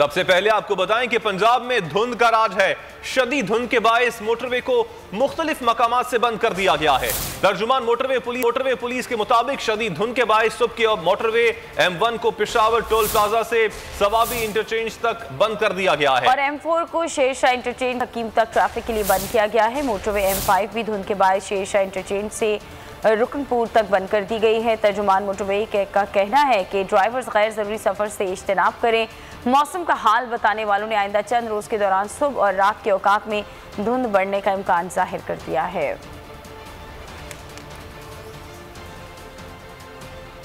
सबसे पहले आपको बताएं कि पंजाब में धुंध का राज है। शदीद धुंध के बायस मोटरवे को मुख्तलिफ मकामात से बंद कर दिया गया है। तर्जुमान मोटरवे पुलिस के मुताबिक शदीद धुंध के बायस सुबह के मोटरवे M1 को पेशावर टोल प्लाजा से सवाबी इंटरचेंज तक बंद कर दिया गया है और M4 को शेरशाह इंटरचेंज हकीम तक ट्रैफिक के लिए बंद किया गया है। मोटरवे M5 भी धुंध के बायस शेरशाह इंटरचेंज से रुकनपुर तक बंद कर दी गई है। तर्जुमान मोटरवे का कहना है कि ड्राइवर्स गैर ज़रूरी सफ़र से इज्तनाब करें। मौसम का हाल बताने वालों ने आइंदा चंद रोज़ के दौरान सुबह और रात के औकात में धुंध बढ़ने का इम्कान जाहिर कर दिया है।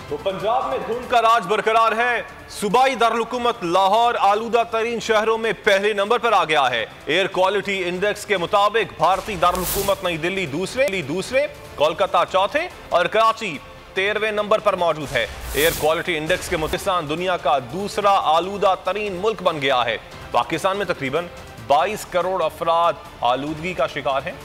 तो पंजाब में धुंध का राज बरकरार है। सूबाई दारुल-हुकूमत लाहौर आलूदा तरीन शहरों में पहले नंबर पर आ गया है। एयर क्वालिटी इंडेक्स के मुताबिक भारतीय दारुल-हुकूमत नई दिल्ली दूसरे, कोलकाता चौथे और कराची 13वें नंबर पर मौजूद है। एयर क्वालिटी इंडेक्स के मुताबिक दुनिया का दूसरा आलूदा तरीन मुल्क बन गया है। पाकिस्तान में तकरीबन 22 करोड़ अफराद आलूदगी का शिकार हैं।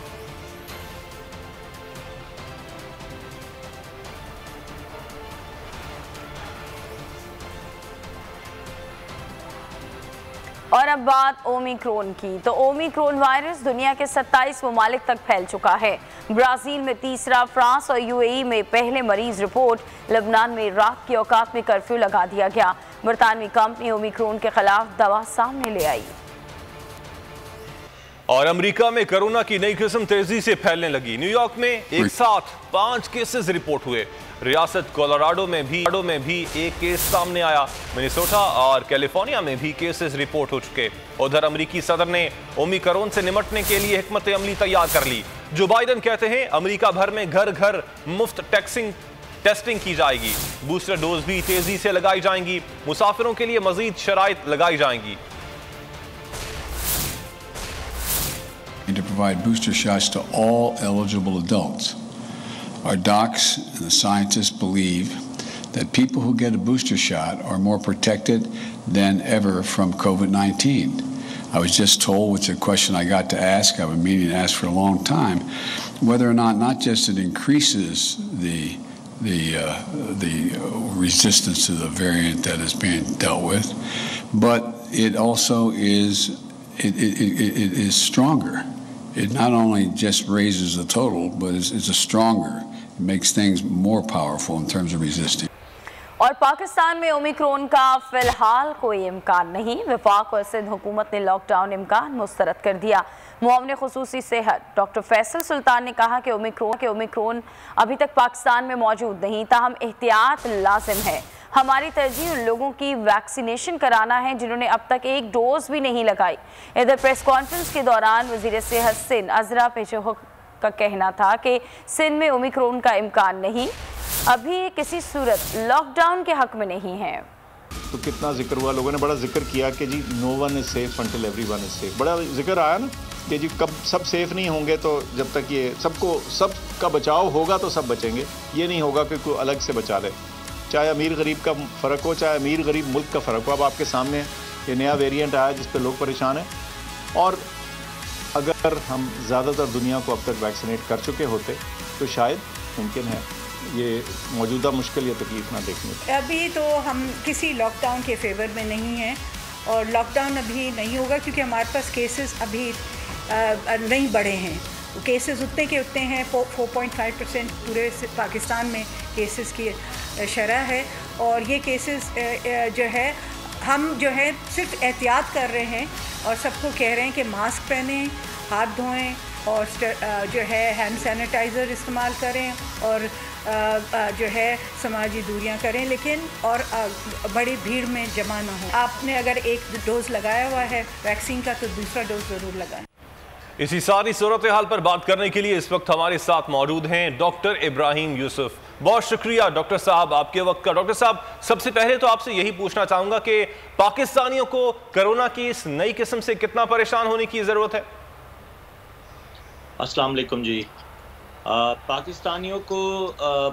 और अब बात ओमिक्रॉन की, तो ओमिक्रॉन वायरस दुनिया के 27 ममालिक तक फैल चुका है। ब्राज़ील में तीसरा, फ्रांस और UAE में पहले मरीज रिपोर्ट। लबनान में रात के औकात में कर्फ्यू लगा दिया गया। बरतानवी कंपनी ओमिक्रॉन के खिलाफ दवा सामने ले आई। और अमेरिका में कोरोना की नई किस्म तेजी से फैलने लगी। न्यूयॉर्क में एक साथ 5 केसेस रिपोर्ट हुए। रियासत कोलोराडो में भी एक केस सामने आया। मिनेसोटा और कैलिफोर्निया में भी केसेस रिपोर्ट हो चुके। उधर अमेरिकी सदर ने ओमिक्रॉन से निपटने के लिए हिकमत अमली तैयार कर ली। जो बाइडन कहते हैं अमेरिका भर में घर घर मुफ्त टेस्टिंग की जाएगी। बूस्टर डोज भी तेजी से लगाई जाएंगी। मुसाफिरों के लिए मजीद शराइत लगाई जाएंगी। To provide booster shots to all eligible adults. Our docs and the scientists believe that people who get a booster shot are more protected than ever from COVID-19. I was just told, which is a question I got to ask, I've been meaning to ask for a long time, whether or not just it increases the resistance to the variant that is being dealt with, but it also is it is stronger. It not only just raises the total, but it's a stronger. It makes things more powerful in terms of resisting. और पाकिस्तान में Omicron का फिलहाल कोई इम्कान नहीं। वफाक और सिंध हुकूमत ने लॉकडाउन इम्कान मुस्तरद कर दिया। मुआविन खुसूसी सेहत डॉक्टर फैसल सुल्तान ने कहा कि ओमिक्रॉन अभी तक पाकिस्तान में मौजूद नहीं, ताहम एहतियात लाजिम है। हमारी तरजीह उन लोगों की वैक्सीनेशन कराना है जिन्होंने अब तक एक डोज भी नहीं लगाई। इधर प्रेस कॉन्फ्रेंस के दौरान वज़ीर सेहत सिंध अजरा पेशोह का कहना था कि सिंध में ओमिक्रॉन का इम्कान नहीं, अभी किसी सूरत लॉकडाउन के हक में नहीं है। तो कितना जिक्र हुआ, लोगों ने बड़ा जिक्र किया कि जी no one is safe until everyone is safe. बड़ा जिक्र आया ना कि जी कब सब सेफ नहीं होंगे, तो जब तक ये सबका बचाव होगा तो सब बचेंगे। ये नहीं होगा कि कोई अलग से बचा ले। चाहे अमीर गरीब का फ़र्क हो, चाहे अमीर गरीब मुल्क का फ़र्क हो। अब आपके सामने ये नया वेरिएंट आया जिस पे लोग परेशान हैं। और अगर हम ज़्यादातर दुनिया को अब तक वैक्सीनेट कर चुके होते तो शायद मुमकिन है ये मौजूदा मुश्किल या तकलीफ ना देखने को। अभी तो हम किसी लॉकडाउन के फेवर में नहीं हैं और लॉकडाउन अभी नहीं होगा क्योंकि हमारे पास केसेस अभी नहीं बढ़े हैं। केसेस उतने के उतने हैं। 4.5% पूरे पाकिस्तान में केसेस की शरह है। और ये केसेस जो है हम जो है सिर्फ एहतियात कर रहे हैं और सबको कह रहे हैं कि मास्क पहनें, हाथ धोएं और जो है हैंड सैनिटाइज़र इस्तेमाल करें और जो है समाजी दूरियां करें, लेकिन और बड़ी भीड़ में जमा ना हो। आपने अगर एक डोज़ लगाया हुआ है वैक्सीन का तो दूसरा डोज ज़रूर लगाएं। इसी सारी सूरत हाल पर बात करने के लिए इस वक्त हमारे साथ मौजूद हैं डॉक्टर इब्राहिम यूसुफ। बहुत शुक्रिया डॉक्टर साहब आपके वक्त का। डॉक्टर साहब, सबसे पहले तो आपसे यही पूछना चाहूँगा कि पाकिस्तानियों को कोरोना की इस नई किस्म से कितना परेशान होने की ज़रूरत है? अस्सलाम वालेकुम जी। पाकिस्तानियों को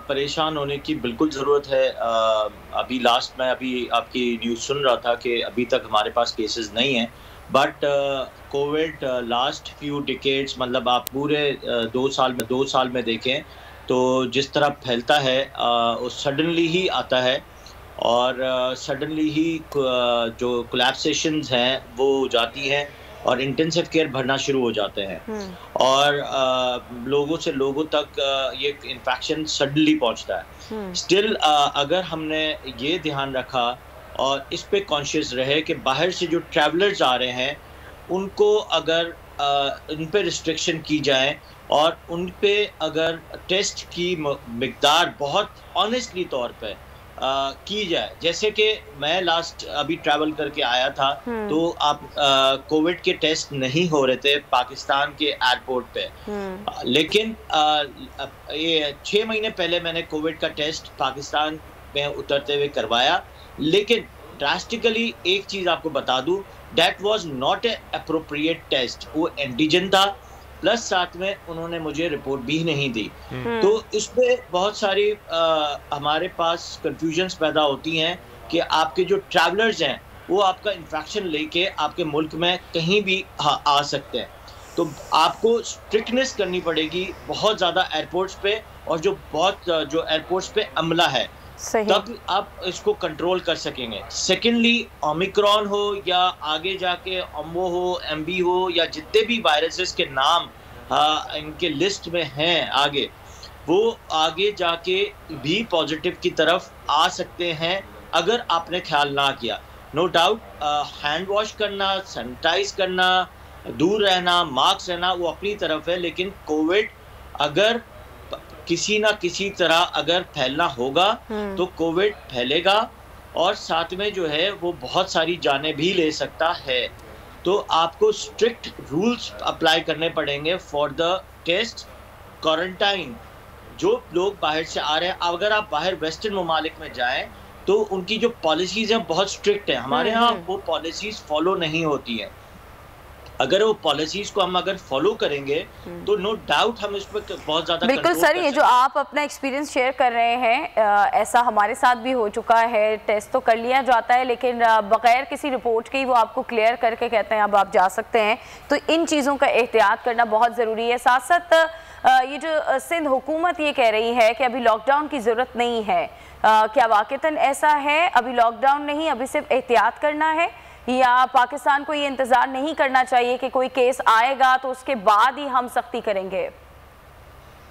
परेशान होने की बिल्कुल ज़रूरत है। अभी लास्ट में आपकी न्यूज़ सुन रहा था कि अभी तक हमारे पास केसेस नहीं हैं, but Covid last few decades, मतलब आप पूरे 2 साल में देखें तो जिस तरह फैलता है वो सडनली ही आता है। और सडनली ही जो कोलैप्सेशंस हैं वो हो जाती हैं और इंटेंसिव केयर भरना शुरू हो जाते हैं और लोगों से लोगों तक ये इन्फेक्शन सडनली पहुंचता है। स्टिल अगर हमने ये ध्यान रखा और इस पे कॉन्शियस रहे कि बाहर से जो ट्रैवलर्स आ रहे हैं उनको अगर उन पे रिस्ट्रिक्शन की जाए और उन पे अगर टेस्ट की मिकदार बहुत ऑनेस्टली तौर पे की जाए, जैसे कि मैं लास्ट अभी ट्रैवल करके आया था तो आप कोविड के टेस्ट नहीं हो रहे थे पाकिस्तान के एयरपोर्ट पे, लेकिन ये 6 महीने पहले मैंने कोविड का टेस्ट पाकिस्तान में उतरते हुए करवाया, लेकिन ड्रास्टिकली एक चीज़ आपको बता दूं, that was not a appropriate test. वो एंटीजन था प्लस साथ में उन्होंने मुझे रिपोर्ट भी नहीं दी। तो इसमें बहुत सारी हमारे पास कंफ्यूजन्स पैदा होती हैं कि आपके जो ट्रैवलर्स हैं वो आपका इन्फेक्शन लेके आपके मुल्क में कहीं भी आ सकते हैं। तो आपको स्ट्रिक्टनेस करनी पड़ेगी बहुत ज़्यादा एयरपोर्ट्स पे, और जो एयरपोर्ट्स पे अमला है तब आप इसको कंट्रोल कर सकेंगे। सेकेंडली, ओमिक्रॉन हो या आगे जाके एम्बो हो, एमबी हो, या जितने भी वायरसेस के नाम इनके लिस्ट में हैं आगे, वो आगे जाके भी पॉजिटिव की तरफ आ सकते हैं अगर आपने ख्याल ना किया। नो डाउट हैंड वॉश करना, सैनिटाइज करना, दूर रहना, मास्क रहना वो अपनी तरफ है, लेकिन कोविड अगर किसी ना किसी तरह अगर फैलना होगा तो कोविड फैलेगा और साथ में जो है वो बहुत सारी जानें भी ले सकता है। तो आपको स्ट्रिक्ट रूल्स अप्लाई करने पड़ेंगे फॉर द टेस्ट, क्वारंटाइन। जो लोग बाहर से आ रहे हैं, अगर आप बाहर वेस्टर्न ममालिक में जाएं तो उनकी जो पॉलिसीज हैं बहुत स्ट्रिक्ट है, हमारे यहाँ वो पॉलिसीज फॉलो नहीं होती हैं। अगर वो पॉलिसीज को हम अगर फॉलो करेंगे तो नो डाउट हम इस पर बहुत ज़्यादा बिल्कुल सर, ये जो आप अपना एक्सपीरियंस शेयर कर रहे हैं ऐसा हमारे साथ भी हो चुका है। टेस्ट तो कर लिया जाता है लेकिन बगैर किसी रिपोर्ट के ही वो आपको क्लियर करके कहते हैं अब आप जा सकते हैं। तो इन चीज़ों का एहतियात करना बहुत ज़रूरी है। साथ साथ ये जो सिंध हुकूमत ये कह रही है कि अभी लॉकडाउन की ज़रूरत नहीं है, क्या वाकईतन ऐसा है? अभी लॉकडाउन नहीं, अभी सिर्फ एहतियात करना है, या पाकिस्तान को ये इंतज़ार नहीं करना चाहिए कि कोई केस आएगा तो उसके बाद ही हम सख्ती करेंगे?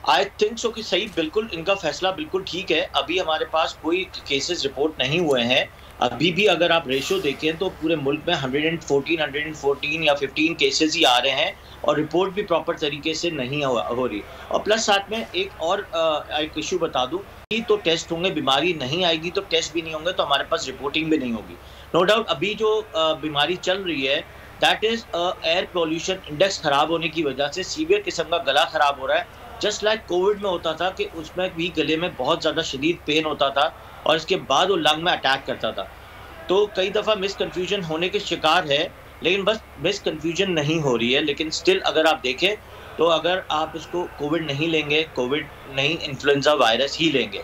आई थिंक सो कि सही, बिल्कुल इनका फैसला बिल्कुल ठीक है। अभी हमारे पास कोई केसेस रिपोर्ट नहीं हुए हैं। अभी भी अगर आप रेशो देखें तो पूरे मुल्क में 114 या 15 केसेस ही आ रहे हैं और रिपोर्ट भी प्रॉपर तरीके से नहीं हो रही। और प्लस साथ में एक इशू बता दूं कि तो टेस्ट होंगे, बीमारी नहीं आएगी तो टेस्ट भी नहीं होंगे, तो हमारे पास रिपोर्टिंग भी नहीं होगी। नो डाउट अभी जो बीमारी चल रही है that is air pollution index ख़राब होने की वजह से सीवियर किस्म का गला ख़राब हो रहा है। जस्ट लाइक कोविड में होता था कि उसमें भी गले में बहुत ज़्यादा शदीद पेन होता था और इसके बाद वो लंग में अटैक करता था। तो कई दफ़ा मिसकन्फ्यूजन होने के शिकार है, लेकिन बस मिसकन्फ्यूजन नहीं हो रही है। लेकिन स्टिल अगर आप देखें तो अगर आप इसको कोविड नहीं लेंगे, कोविड नहीं इन्फ्लुएंजा वायरस ही लेंगे।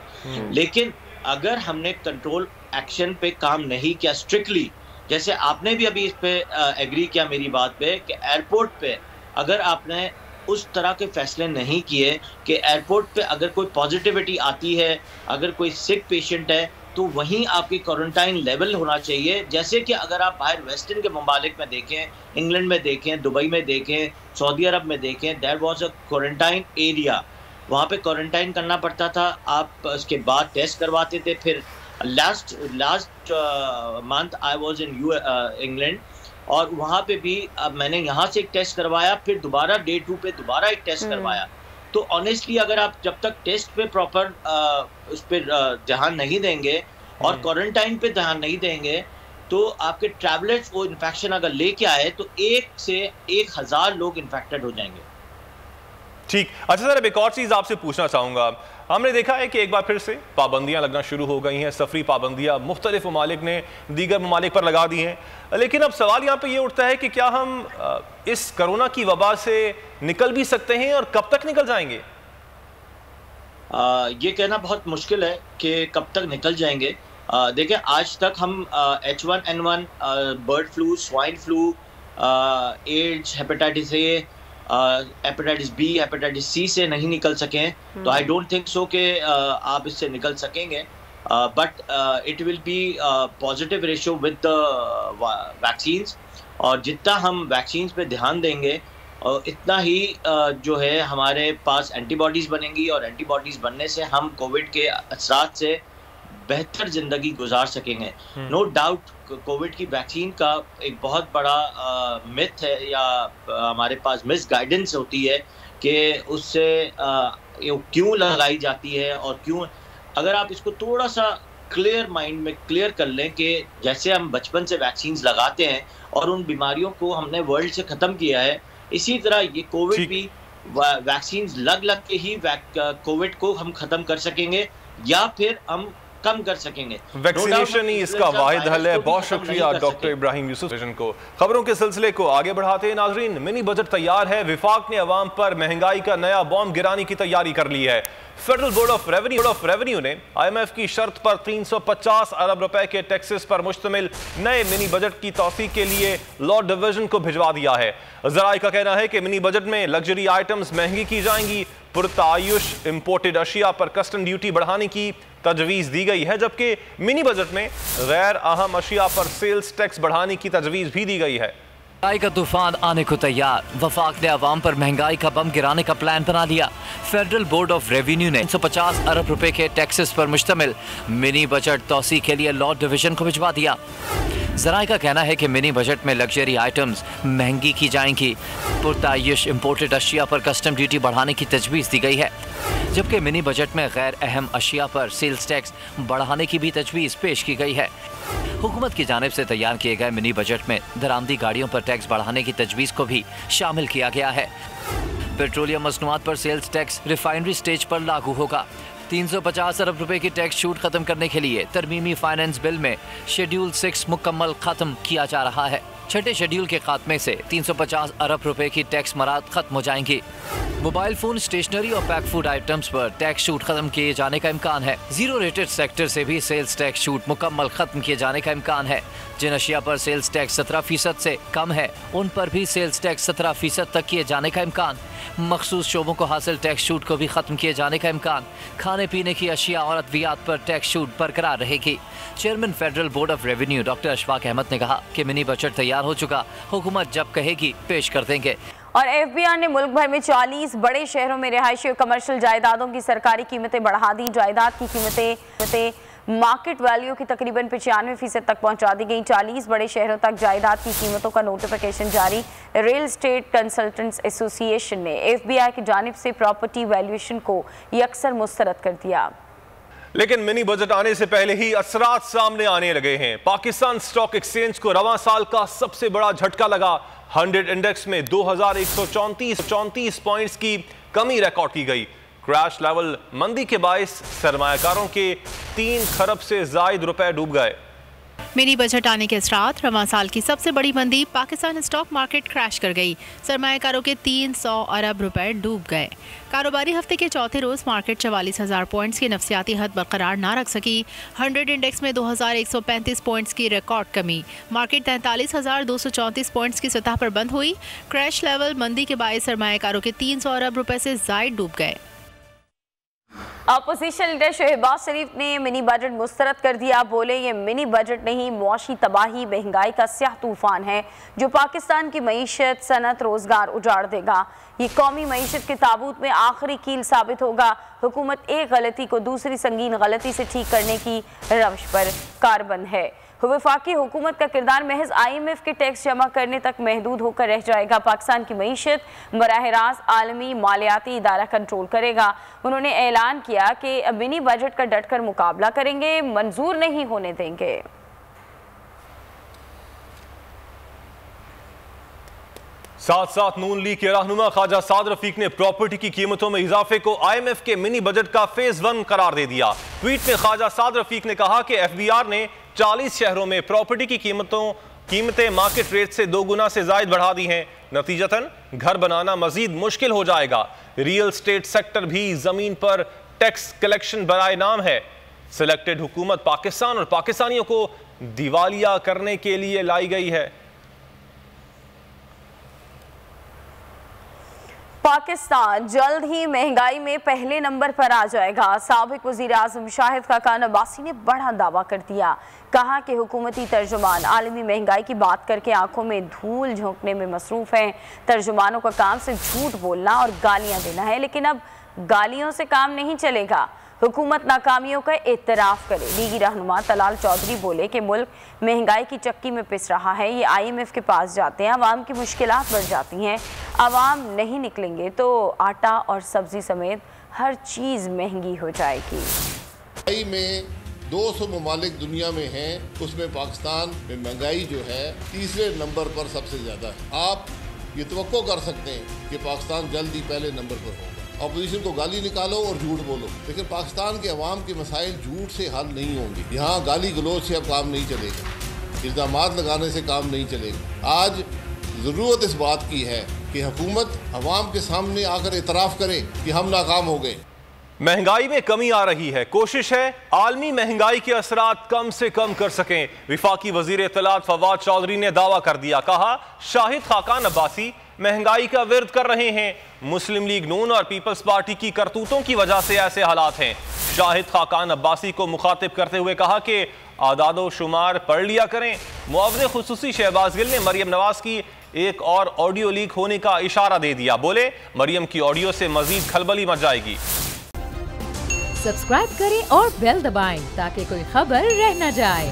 लेकिन अगर हमने कंट्रोल एक्शन पे काम नहीं किया स्ट्रिक्टली, जैसे आपने भी अभी इस पे एग्री किया मेरी बात पे कि एयरपोर्ट पे अगर आपने उस तरह के फैसले नहीं किए कि एयरपोर्ट पे अगर कोई पॉजिटिविटी आती है, अगर कोई सिक पेशेंट है, तो वहीं आपकी क्वारंटाइन लेवल होना चाहिए। जैसे कि अगर आप बाहर वेस्टर्न के ममालिक में देखें, इंग्लैंड में देखें, दुबई में देखें, सऊदी अरब में देखें, there was a quarantine area, वहाँ पे क्वारंटाइन करना पड़ता था। आप उसके बाद टेस्ट करवाते थे। फिर last month I was in England और वहाँ पे भी मैंने यहाँ से एक टेस्ट करवाया, फिर दोबारा डे 2 पे दोबारा एक टेस्ट करवाया। तो ऑनेस्टली अगर आप जब तक टेस्ट पे प्रॉपर उस पर ध्यान नहीं देंगे और क्वारंटाइन पे ध्यान नहीं देंगे तो आपके ट्रैवलर्स वो इन्फेक्शन अगर लेके आए तो 1 से 1000 लोग इन्फेक्टेड हो जाएंगे। ठीक। अच्छा सर, अब एक और चीज़ आपसे पूछना चाहूँगा। हमने देखा है कि एक बार फिर से पाबंदियां लगना शुरू हो गई हैं। सफरी पाबंदियां मुख्तलिफ ममालिक ने दीगर ममालिक पर लगा दी हैं, लेकिन अब सवाल यहाँ पे ये उठता है कि क्या हम इस कोरोना की वबा से निकल भी सकते हैं और कब तक निकल जाएंगे? ये कहना बहुत मुश्किल है कि कब तक निकल जाएंगे। देखिए, आज तक हम H1N1, bird flu, swine flu, AIDS, hepatitis A, hepatitis B, hepatitis C से नहीं निकल सके हैं। तो आई डोंट थिंक सो कि आप इससे निकल सकेंगे। But it will be positive ratio with the vaccines, और जितना हम वैक्सीन्स पे ध्यान देंगे इतना ही जो है हमारे पास एंटीबॉडीज़ बनेंगी, और एंटीबॉडीज़ बनने से हम कोविड के असरात से बेहतर ज़िंदगी गुजार सकेंगे। नो डाउट कोविड की वैक्सीन का एक बहुत बड़ा मिथ है या हमारे पास मिस गाइडेंस होती है कि उससे क्यों लगाई जाती है और क्यों। अगर आप इसको थोड़ा सा क्लियर माइंड में क्लियर कर लें कि जैसे हम बचपन से वैक्सीन्स लगाते हैं और उन बीमारियों को हमने वर्ल्ड से ख़त्म किया है, इसी तरह ये कोविड भी वैक्सीन्स लग के ही कोविड को हम ख़त्म कर सकेंगे या फिर हम कम कर सकेंगे। वैक्सीनेशन ही इसका वाहिद हल है। बहुत शुक्रिया डॉक्टर इब्राहिम यूसुफ को। खबरों के सिलसिले को आगे बढ़ाते हैं नाजरीन, मिनी बजट तैयार है। विफाक ने अवाम पर महंगाई का नया बॉम्ब गिराने की तैयारी कर ली है। फेडरल बोर्ड ऑफ रेवेन्यू ने IMF की शर्त पर 350 अरब रुपए के टैक्सेस पर मुश्तमिल नए मिनी बजट की तौसीक के लिए लॉ डिवीजन को भिजवा दिया है। ज़राए का कहना है कि मिनी बजट में लग्जरी आइटम्स महंगी की जाएंगी, पुरतायुश इंपोर्टेड अशिया पर कस्टम ड्यूटी बढ़ाने की तजवीज़ दी गई है, जबकि मिनी बजट में गैर अहम अशिया पर सेल्स टैक्स बढ़ाने की तजवीज़ भी दी गई है। महंगाई का तूफान आने को तैयार, वफाक ने अवाम पर महंगाई का बम गिराने का प्लान बना लिया। फेडरल बोर्ड ऑफ रेवेन्यू ने 150 अरब रुपए के टैक्सेस पर मुश्तमिल मिनी बजट तौसी के लिए लॉ डिवीजन को भिजवा दिया। ज़राए का कहना है कि मिनी बजट में लग्जरी आइटम्स महंगी की जाएंगी, पुरतायुश इंपोर्टेड अशिया पर कस्टम ड्यूटी बढ़ाने की तजवीज़ दी गई है, जबकि मिनी बजट में गैर अहम अशिया पर सेल्स टैक्स बढ़ाने की भी तजवीज़ पेश की गई है। हुकूमत की जानिब से तैयार किए गए मिनी बजट में दरामदी गाड़ियों पर टैक्स बढ़ाने की तजवीज़ को भी शामिल किया गया है। पेट्रोलियम मसनूआत पर सेल्स टैक्स रिफाइनरी स्टेज पर लागू होगा। 350 अरब रुपए की टैक्स छूट खत्म करने के लिए तरमीमी फाइनेंस बिल में शेड्यूल 6 मुकम्मल खत्म किया जा रहा है। छठे शेड्यूल के खात्मे से 350 अरब रुपए की टैक्स मराद खत्म हो जाएंगी। मोबाइल फोन, स्टेशनरी और पैक फूड आइटम्स पर टैक्स छूट खत्म किए जाने का इम्कान है। जीरो रेटेड सेक्टर से भी सेल्स टैक्स छूट मुकम्मल खत्म किए जाने का इम्कान है। जिन अशिया पर सेल्स टैक्स 17% से कम है, उन पर भी सेल्स टैक्स 17% तक किए जाने का इम्कान। मखसूस शोबों को हासिल टैक्स छूट को भी खत्म किए जाने का इम्कान। खाने पीने की अशिया और अद्वियात पर टैक्स छूट बरकरार रहेगी। Chairman federal board of revenue doctor Ashfaq Ahmed ने कहा कि मिनी बजट तैयार हो चुका, हुकूमत जब कहेगी पेश कर देंगे। और FBI ने मुल्क भर में 40 बड़े शहरों में रिहायशी और कमर्शियल जायदादों की सरकारी कीमतें बढ़ा दी। जायदाद की कीमतें मार्केट वैल्यू की तकरीबन 95% तक पहुंचा दी गई। 40 बड़े शहरों तक जायदाद की कीमतों का नोटिफिकेशन जारी। रियल एस्टेट कंसल्टेंट्स एसोसिएशन ने FBI की जानिब से प्रॉपर्टी वैल्यूएशन को यकसर मुस्तरद कर दिया। लेकिन मिनी बजट आने से पहले ही असरात सामने आने लगे हैं। पाकिस्तान स्टॉक एक्सचेंज को रवां साल का सबसे बड़ा झटका लगा। 100 इंडेक्स में 2134 पॉइंट्स की कमी रिकॉर्ड की गई। क्रैश लेवल मंदी के बायस सरमायाकारों के 3 खरब से जायद रुपए डूब गए। मिनी बजट आने के असरात, रवां साल की सबसे बड़ी मंदी, पाकिस्तान स्टॉक मार्केट क्रैश कर गई। सरमायाकारों के 300 अरब रुपए डूब गए। कारोबारी हफ्ते के चौथे रोज मार्केट 44,000 पॉइंट्स की नफसियाती हद बरकरार ना रख सकी। 100 इंडेक्स में 2135 पॉइंट्स की रिकॉर्ड कमी। मार्केट 43,234 पॉइंट्स की सतह पर बंद हुई। क्रैश लेवल मंदी के बायस सरमायाकारों के 300 अरब रुपए से जायद डूब गए। अपोजिशन लीडर शहबाज शरीफ ने मिनी बजट मुस्तरद कर दिया। बोले ये मिनी बजट नहीं, मुआशी तबाही, महंगाई का स्याह तूफान है जो पाकिस्तान की मईशत, सनत, रोजगार उजाड़ देगा। ये कौमी मईशत के ताबूत में आखिरी कील साबित होगा। हुकूमत एक गलती को दूसरी संगीन गलती से ठीक करने की रवश पर कारबंद है। वफाकी हुकूमत का किरदार महज IMF के टैक्स जमा करने तक महदूद होकर रह जाएगा। पाकिस्तान की मईशत बराह रास्त आलमी मालियाती इदारा कंट्रोल करेगा। उन्होंने ऐलान किया कि मिनी बजट का डटकर मुकाबला करेंगे, मंजूर नहीं होने देंगे। साथ साथ नून लीग के रहनुमा ख्वाजा साद रफीक ने प्रॉपर्टी की कीमतों में इजाफे को IMF के मिनी बजट का फेज 1 करार दे दिया। ट्वीट में ख्वाजा साद रफीक ने कहा कि FBR ने 40 शहरों में प्रॉपर्टी की कीमतें मार्केट रेट से 2 गुना से जायद बढ़ा दी हैं। नतीजतन घर बनाना मजीद मुश्किल हो जाएगा। रियल स्टेट सेक्टर भी जमीन पर टैक्स कलेक्शन बराए नाम है। सिलेक्टेड हुकूमत पाकिस्तान और पाकिस्तानियों को दिवालिया करने के लिए लाई गई है। पाकिस्तान जल्द ही महंगाई में पहले नंबर पर आ जाएगा। साबिक वज़ीर-ए-आज़म शाहिद खाकान अब्बासी ने बड़ा दावा कर दिया। कहा कि हुकूमती तर्जुमान आलमी महंगाई की बात करके आंखों में धूल झोंकने में मसरूफ हैं। तर्जुमानों का काम सिर्फ झूठ बोलना और गालियां देना है, लेकिन अब गालियों से काम नहीं चलेगा। हुकूमत नाकामियों का एतराफ़ करे। लीगी रहनुमा तलाल चौधरी बोले कि मुल्क महंगाई की चक्की में पिस रहा है। ये IMF के पास जाते हैं, आवाम की मुश्किलात बढ़ जाती हैं। आवाम नहीं निकलेंगे तो आटा और सब्जी समेत हर चीज़ महंगी हो जाएगी। में 200 ममालिक दुनिया में हैं, उसमें पाकिस्तान में महंगाई जो है तीसरे नंबर पर सबसे ज़्यादा है। आप ये तवक्को कर सकते हैं कि पाकिस्तान जल्द ही पहले नंबर पर होगा। अपोजिशन को गाली निकालो और झूठ बोलो, लेकिन पाकिस्तान के अवाम के मसाइल झूठ से हल नहीं होंगे। यहाँ गाली गलोच से अब काम नहीं चलेगा, इल्ज़ामात लगाने से काम नहीं चलेगा। आज ज़रूरत इस बात की है कि हुकूमत अवाम के सामने आकर एतराफ़ करे कि हम नाकाम हो गए। महंगाई में कमी आ रही है, कोशिश है आलमी महंगाई के असरात कम से कम कर सकें। विफाकी वजीर इत्तलात फवाद चौधरी ने दावा कर दिया। कहा शाहिद खाकान अब्बासी महंगाई का विरोध कर रहे हैं। मुस्लिम लीग नून और पीपल्स पार्टी की करतूतों की वजह से ऐसे हालात हैं। शाहिद खाकान अब्बासी को मुखातिब करते हुए कहा कि आदादो शुमार पढ़ लिया करें। मुआवज़े खुसूसी शहबाज गिल ने मरियम नवाज की एक और ऑडियो लीक होने का इशारा दे दिया। बोले मरियम की ऑडियो से मजीद खलबली मच जाएगी। सब्सक्राइब करें और बेल दबाएं ताकि कोई खबर रह न जाए।